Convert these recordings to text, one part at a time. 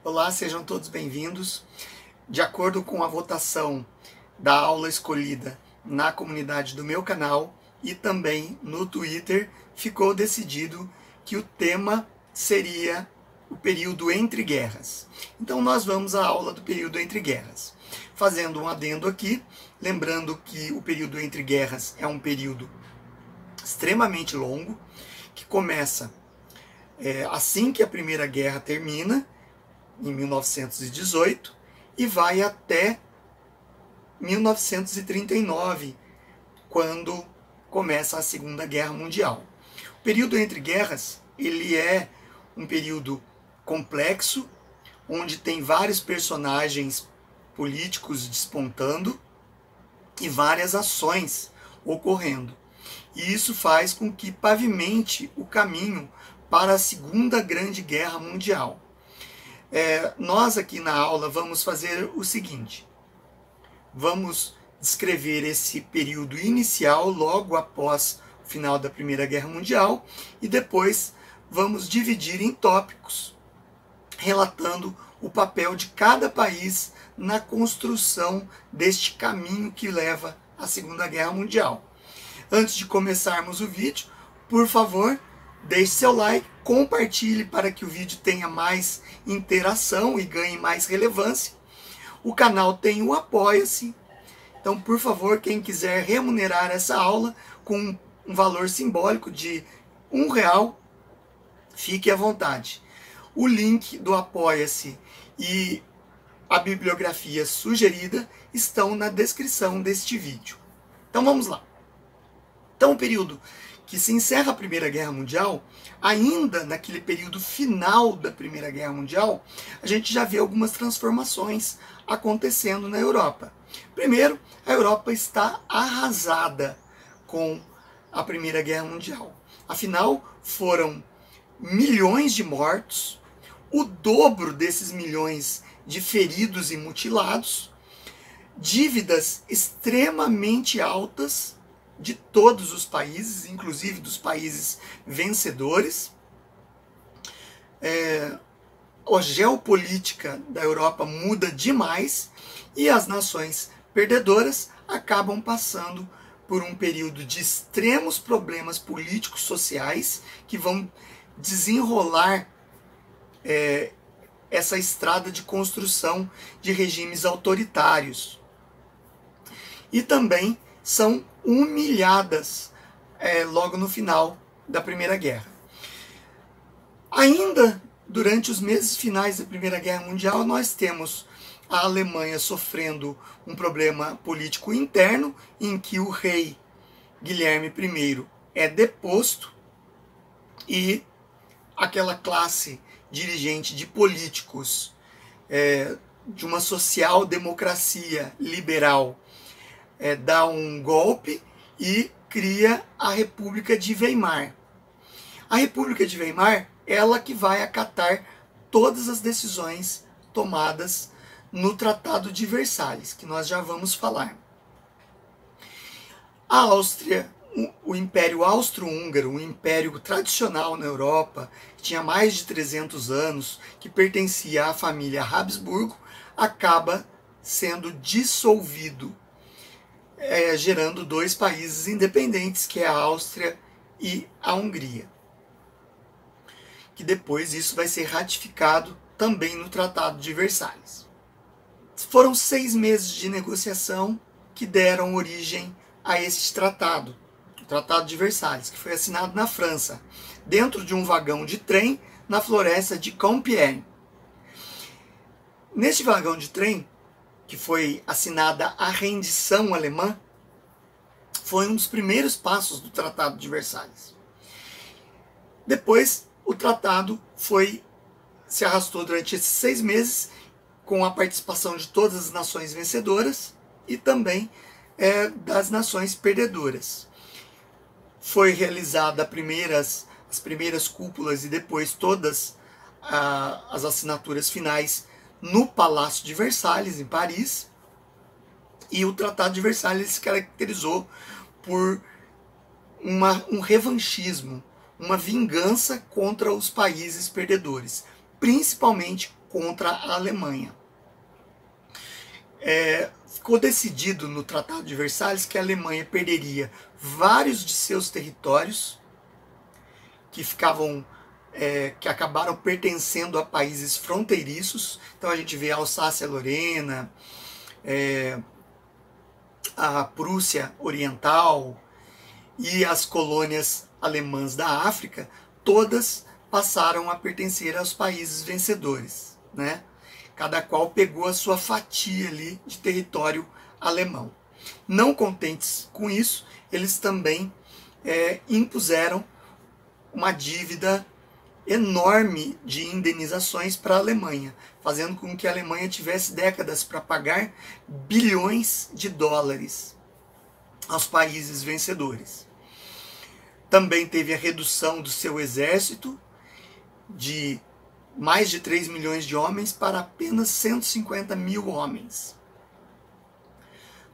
Olá, sejam todos bem-vindos. De acordo com a votação da aula escolhida na comunidade do meu canal e também no Twitter, ficou decidido que o tema seria o período entre guerras. Então nós vamos à aula do período entre guerras. Fazendo um adendo aqui, lembrando que o período entre guerras é um período extremamente longo, que começa assim que a Primeira Guerra termina, em 1918, e vai até 1939, quando começa a Segunda Guerra Mundial. O período entre guerras, ele é um período complexo, onde tem vários personagens políticos despontando e várias ações ocorrendo. E isso faz com que pavimente o caminho para a Segunda Grande Guerra Mundial. Nós aqui na aula vamos fazer o seguinte: vamos descrever esse período inicial logo após o final da Primeira Guerra Mundial e depois vamos dividir em tópicos, relatando o papel de cada país na construção deste caminho que leva à Segunda Guerra Mundial. Antes de começarmos o vídeo, por favor, deixe seu like, compartilhe para que o vídeo tenha mais interação e ganhe mais relevância. O canal tem o Apoia-se, então, por favor, quem quiser remunerar essa aula com um valor simbólico de R$1, fique à vontade. O link do Apoia-se e a bibliografia sugerida estão na descrição deste vídeo. Então vamos lá. Então, o período que se encerra a Primeira Guerra Mundial, ainda naquele período final da Primeira Guerra Mundial, a gente já vê algumas transformações acontecendo na Europa. Primeiro, a Europa está arrasada com a Primeira Guerra Mundial. Afinal, foram milhões de mortos, o dobro desses milhões de feridos e mutilados, dívidas extremamente altas de todos os países, inclusive dos países vencedores. A geopolítica da Europa muda demais e as nações perdedoras acabam passando por um período de extremos problemas políticos sociais que vão desenrolar essa estrada de construção de regimes autoritários. E também são humilhadas logo no final da Primeira Guerra. Ainda durante os meses finais da Primeira Guerra Mundial, nós temos a Alemanha sofrendo um problema político interno, em que o rei Guilherme I é deposto e aquela classe dirigente de políticos de uma social-democracia liberal dá um golpe e cria a República de Weimar. A República de Weimar, ela que vai acatar todas as decisões tomadas no Tratado de Versalhes, que nós já vamos falar. A Áustria, o Império Austro-Húngaro, um império tradicional na Europa, que tinha mais de 300 anos, que pertencia à família Habsburgo, acaba sendo dissolvido, gerando dois países independentes, que é a Áustria e a Hungria. Que depois isso vai ser ratificado também no Tratado de Versalhes. Foram 6 meses de negociação que deram origem a este tratado, o Tratado de Versalhes, que foi assinado na França, dentro de um vagão de trem na floresta de Compiègne. Neste vagão de trem, que foi assinada a rendição alemã, foi um dos primeiros passos do Tratado de Versalhes. Depois, o tratado se arrastou durante esses 6 meses, com a participação de todas as nações vencedoras e também das nações perdedoras. Foi realizada as primeiras cúpulas e depois todas as assinaturas finais no Palácio de Versalhes, em Paris, e o Tratado de Versalhes se caracterizou por um revanchismo, uma vingança contra os países perdedores, principalmente contra a Alemanha. Ficou decidido no Tratado de Versalhes que a Alemanha perderia vários de seus territórios que acabaram pertencendo a países fronteiriços. Então a gente vê a Alsácia-Lorena, a Prússia Oriental e as colônias alemãs da África, todas passaram a pertencer aos países vencedores, né? Cada qual pegou a sua fatia ali de território alemão. Não contentes com isso, eles também impuseram uma dívida enorme de indenizações para a Alemanha, fazendo com que a Alemanha tivesse décadas para pagar bilhões de dólares aos países vencedores. Também teve a redução do seu exército de mais de 3 milhões de homens para apenas 150 mil homens.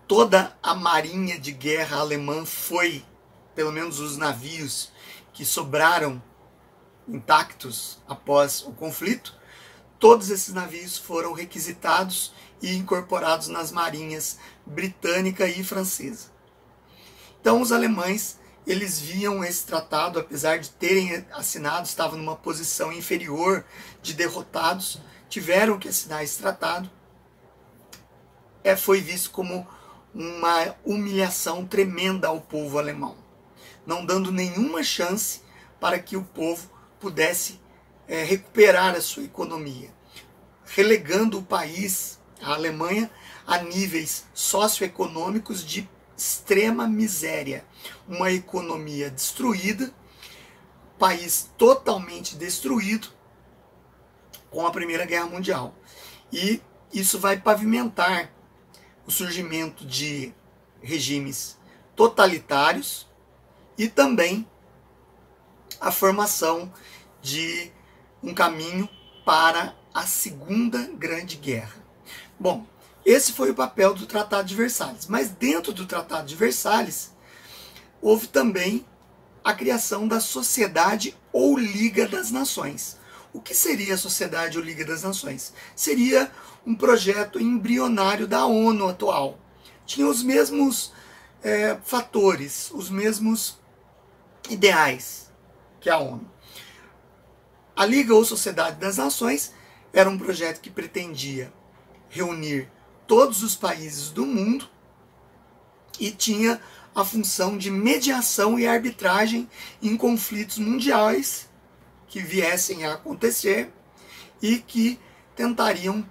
Toda a marinha de guerra alemã foi, pelo menos os navios que sobraram intactos após o conflito, todos esses navios foram requisitados e incorporados nas marinhas britânica e francesa. Então os alemães, eles viam esse tratado, apesar de terem assinado, estavam numa posição inferior de derrotados, tiveram que assinar esse tratado. Foi visto como uma humilhação tremenda ao povo alemão, não dando nenhuma chance para que o povo pudesse recuperar a sua economia, relegando o país, a Alemanha, a níveis socioeconômicos de extrema miséria, uma economia destruída, país totalmente destruído com a Primeira Guerra Mundial. E isso vai pavimentar o surgimento de regimes totalitários e também a formação de um caminho para a Segunda Grande Guerra. Bom, esse foi o papel do Tratado de Versalhes. Mas dentro do Tratado de Versalhes, houve também a criação da Sociedade ou Liga das Nações. O que seria a Sociedade ou Liga das Nações? Seria um projeto embrionário da ONU atual. Tinha os mesmos fatores, os mesmos ideais que a ONU. A Liga ou Sociedade das Nações era um projeto que pretendia reunir todos os países do mundo e tinha a função de mediação e arbitragem em conflitos mundiais que viessem a acontecer e que tentariam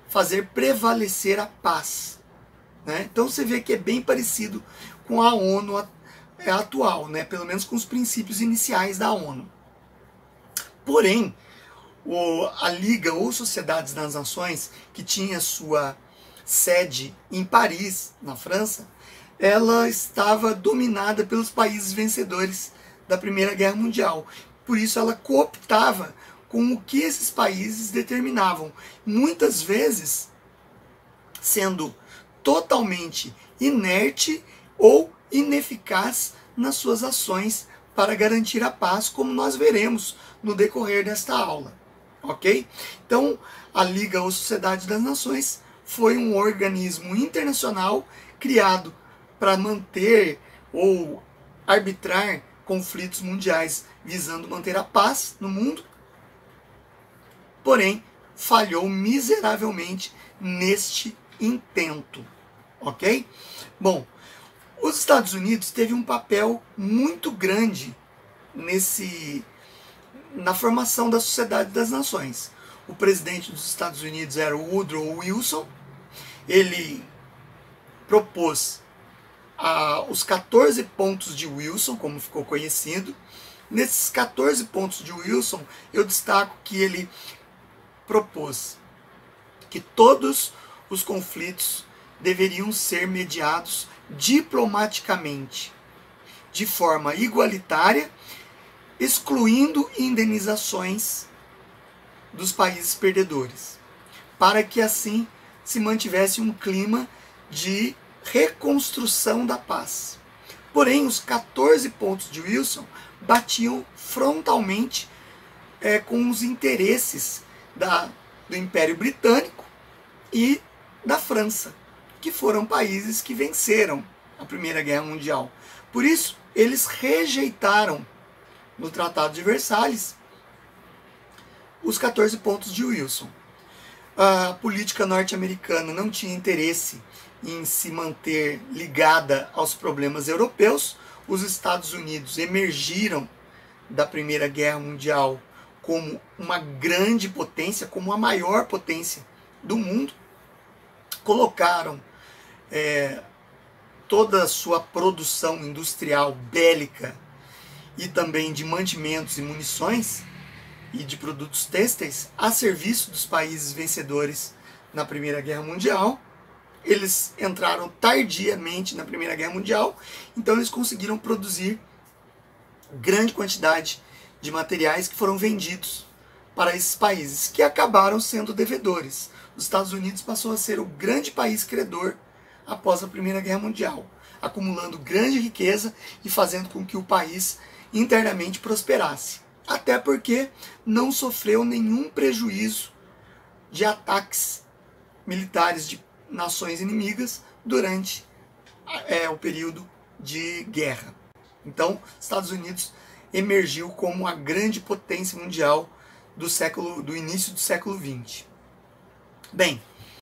fazer prevalecer a paz, né? Então você vê que é bem parecido com a ONU atual, né? Pelo menos com os princípios iniciais da ONU. Porém, a Liga ou Sociedades das Nações, que tinha sua sede em Paris, na França, ela estava dominada pelos países vencedores da Primeira Guerra Mundial. Por isso ela cooptava com o que esses países determinavam, muitas vezes sendo totalmente inerte ou ineficaz nas suas ações para garantir a paz, como nós veremos no decorrer desta aula. Ok? Então, a Liga ou Sociedade das Nações foi um organismo internacional criado para manter ou arbitrar conflitos mundiais visando manter a paz no mundo, porém falhou miseravelmente neste intento, ok? Bom, os Estados Unidos teve um papel muito grande na formação da Sociedade das Nações. O presidente dos Estados Unidos era o Woodrow Wilson. Ele propôs os 14 pontos de Wilson, como ficou conhecido. Nesses 14 pontos de Wilson, eu destaco que ele propôs que todos os conflitos deveriam ser mediados diplomaticamente, de forma igualitária, excluindo indenizações dos países perdedores, para que assim se mantivesse um clima de reconstrução da paz. Porém, os 14 pontos de Wilson batiam frontalmente com os interesses da do Império Britânico e da França, que foram países que venceram a Primeira Guerra Mundial. Por isso, eles rejeitaram no Tratado de Versalhes os 14 pontos de Wilson. A política norte-americana não tinha interesse em se manter ligada aos problemas europeus. Os Estados Unidos emergiram da Primeira Guerra Mundial como uma grande potência, como a maior potência do mundo. Colocaram toda a sua produção industrial bélica e também de mantimentos e munições e de produtos têxteis a serviço dos países vencedores na Primeira Guerra Mundial. Eles entraram tardiamente na Primeira Guerra Mundial, então eles conseguiram produzir grande quantidade de materiais que foram vendidos para esses países, que acabaram sendo devedores. Os Estados Unidos passou a ser o grande país credor após a Primeira Guerra Mundial, acumulando grande riqueza e fazendo com que o país internamente prosperasse. Até porque não sofreu nenhum prejuízo de ataques militares de nações inimigas durante o período de guerra. Então, Estados Unidos emergiu como a grande potência mundial do início do século XX. Bem,